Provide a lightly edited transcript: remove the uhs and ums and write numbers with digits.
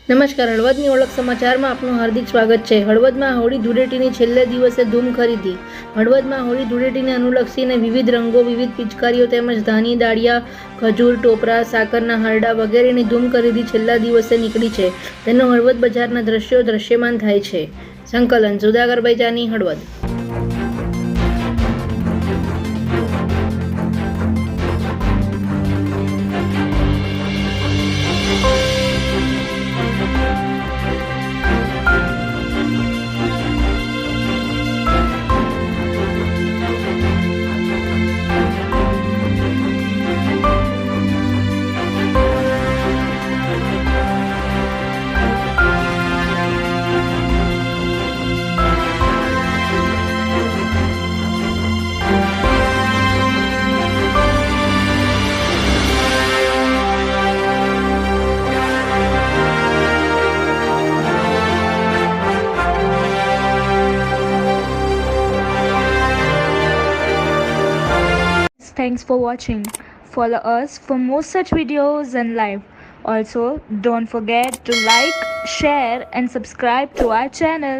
નમસ્કાર, હળવદની ઓળખ સમાચારમાં આપનું હાર્દિક સ્વાગત છે. હળવદમાં હોળી ધૂળેટીની છેલ્લે દિવસે ધૂમ ખરીદી. હળવદમાં હોળી ધૂળેટીને અનુલક્ષીને વિવિધ રંગો, વિવિધ પિચકારીઓ તેમજ ધાની, દાળિયા, ખજૂર, ટોપરા, સાકરના હારડા વગેરેની ધૂમ ખરીદી છેલ્લા દિવસે નીકળી છે. તેનો હળવદ બજારના દ્રશ્યો દ્રશ્યમાન થાય છે. સંકલન સુદાગરભાઈ Jani, Halvad. Thanks for watching. Follow us for more such videos and live. Also, don't forget to like, share and subscribe to our channel.